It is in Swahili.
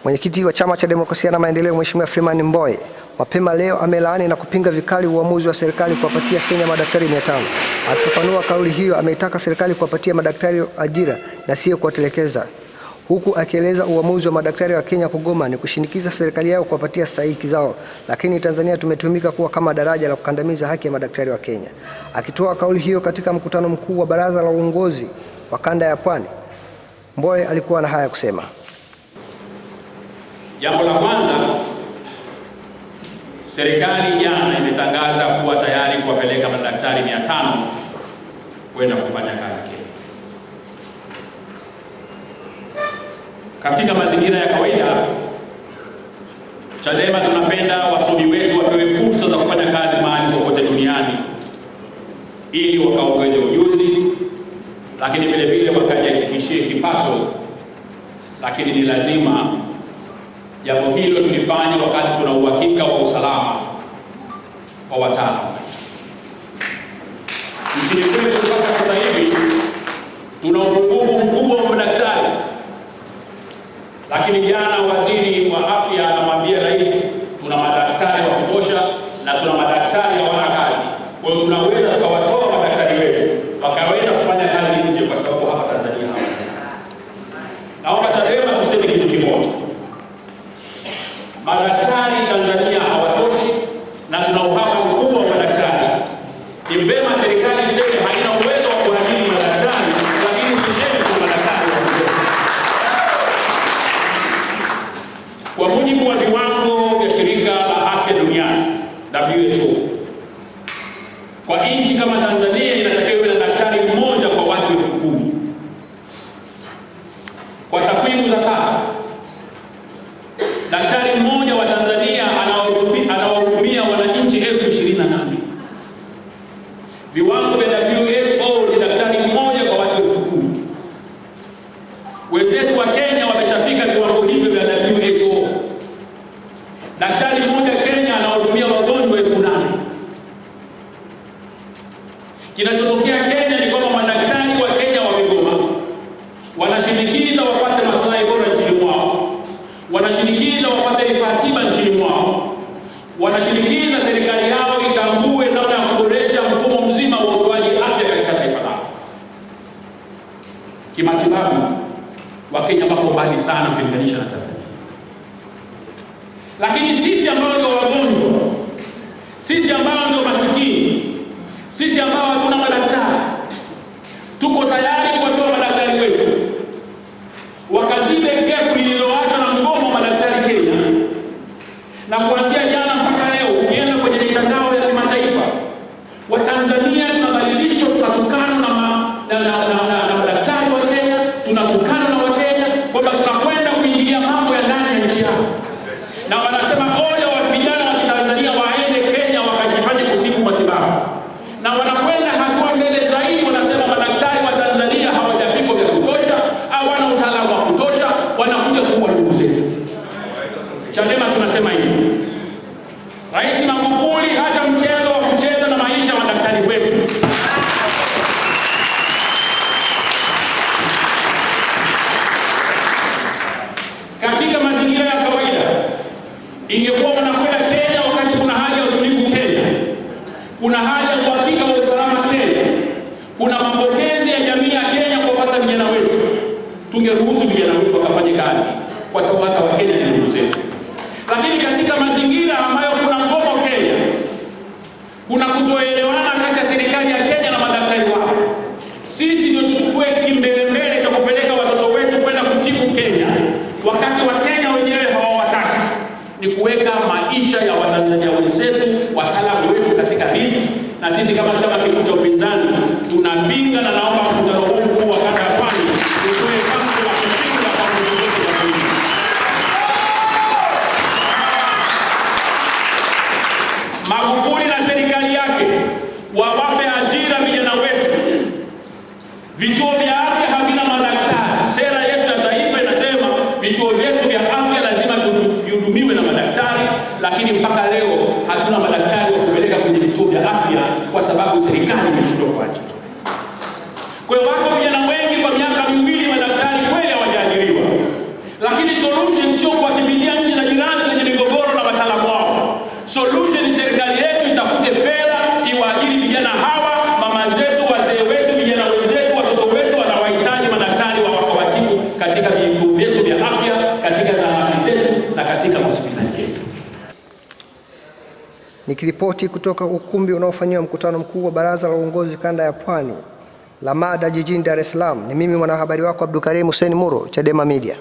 Mwenyekiti wa Chama cha Demokrasia na Maendeleo Mheshimiwa Freeman Mbowe mapema leo amelaani na kupinga vikali uamuzi wa serikali kuwapatia Kenya madaktari 500. Akifafanua kauli hiyo, ameitaka serikali kuwapatia madaktari ajira na sio kuwatelekeza, huku akieleza uamuzi wa madaktari wa Kenya kugoma ni kushinikiza serikali yao kuwapatia stahiki zao, lakini Tanzania tumetumika kuwa kama daraja la kukandamiza haki ya madaktari wa Kenya. Akitoa kauli hiyo katika mkutano mkuu wa baraza la uongozi wa kanda ya Pwani, Mbowe alikuwa na haya kusema. Jambo la kwanza, serikali jana imetangaza kuwa tayari kuwapeleka madaktari 500 kwenda kufanya kazi Kenya. Katika mazingira ya kawaida, Chadema tunapenda wasomi wetu wapewe fursa za kufanya kazi mahali popote duniani ili wakaongeze ujuzi, lakini vile vile wakajihakikishie kipato, lakini ni lazima jambo hilo tulifanya wakati tuna uhakika wa usalama wa wataalamu. Nchini kwetu mpaka sasa hivi tuna upungufu mkubwa wa madaktari, lakini jana waziri wa afya anamwambia rais tuna madaktari wa kutosha na tuna madaktari hawana kazi. Kwa hiyo tunaweza tukawatoa madaktari wetu wakaenda kufanya kazi nje, kwa sababu hapa Tanzania hawana. Naomba Chadema tuseme kitu kimoja. Madaktari Tanzania hawatoshi na tuna uhaba mkubwa wa madaktari. Ni vema serikali iseme haina uwezo wa kuajiri madaktari, lakini siseme kwa madaktari wa kutosha. Kwa mujibu wa viwango vya shirika la afya duniani WHO, kwa nchi kama Tanzania inatakiwa na daktari mmoja kwa watu 10,000. Kwa takwimu za sasa, daktari mmoja wa Tanzania anawahudumia wananchi 28,000. Viwango vya WHO ni daktari mmoja kwa watu 10,000. Wenzetu wa Kenya wameshafika viwango hivyo vya WHO. Daktari mmoja Kenya anahudumia wagonjwa 8,000. Kinachotokea Kenya ni kwamba madaktari wa Kenya wamegoma, wanashinikiza wapate maslahi bora nchini mwao, wanashinikiza wapate vifaa tiba nchini mwao, wanashinikiza serikali yao itambue namna ya kuboresha mfumo mzima wa utoaji afya katika taifa lao. Kimatibabu, Wakenya wako mbali sana ukilinganisha na Tanzania. Lakini sisi ambao ndio wagonjwa, sisi ambao ndio masikini, sisi ambao hatuna madaktari, tuko tayari kuwatoa madaktari wetu wakazibe gap lililoachwa na mgomo wa madaktari Kenya. Na kuanzia jana mpaka leo, ukienda kwenye mitandao ya kimataifa, Watanzania tunadhalilishwa, tunatukana na madaktari wa Kenya, tunatukana na Wakenya kwamba tunakwenda kuingilia mambo ya ndani ya nchi yao. Na wanasema ole wa vijana wa Kitanzania waende Kenya wakajifanye kutibu matibabu. Na wanakwenda hatua mbele zaidi, wanasema madaktari wa Tanzania hawajapimwa vya kutosha, hawana utaalamu wa kutosha, wanakuja kuua ndugu zetu. Chadema tunasema hivi. Rais Magufuli hata mchezo wa kucheza na maisha madaktari wetu. Katika mazingira ya kawaida, ingekuwa wanakwenda Kenya wakati kuna haja ya utulivu Kenya, kuna haja ya uhakika wa usalama Kenya, kuna mapokezi ya jamii ya Kenya kuwapata vijana wetu, tungeruhusu vijana wetu wakafanye kazi, kwa sababu hata Wakenya ni ndugu zetu. Lakini katika mazingira ambayo kuna mgomo Kenya, kuna kutoelewana kati ya serikali ya Kenya na madaktari wao, sisi ndio tuchukue kimbelembele cha kupeleka watoto wetu kwenda kutibu Kenya, wakati wa Kenya wenyewe hawawataki. Ni kuweka maisha ya Watanzania wenzetu, wataalamu wetu katika riski, na sisi kama chama kikuu cha upinzani tunapinga. Na naomba mkutano huu mkuu wa kanda ya Pwani utoe tamko la kupinga kwa viongozi wa dini. Magufuli na serikali yake wawape ajira vijana wetu. Vituo vya afya havina madaktari. Sera yetu ya taifa inasema vituo vyetu vya afya lazima vihudumiwe na madaktari, lakini mpaka leo hatuna madaktari wa kupeleka kwenye vituo vya afya kwa sababu serikali imeshindwa kuajiri. Kwa hiyo wako vijana wengi kwa miaka 2 madaktari kweli hawajaajiriwa, lakini solution sio kwa Nikiripoti kutoka ukumbi unaofanyiwa mkutano mkuu wa Baraza la Uongozi Kanda ya Pwani la Mada jijini Dar es Salaam, ni mimi mwanahabari wako Abdulkarim Hussein Muro, Chadema Media.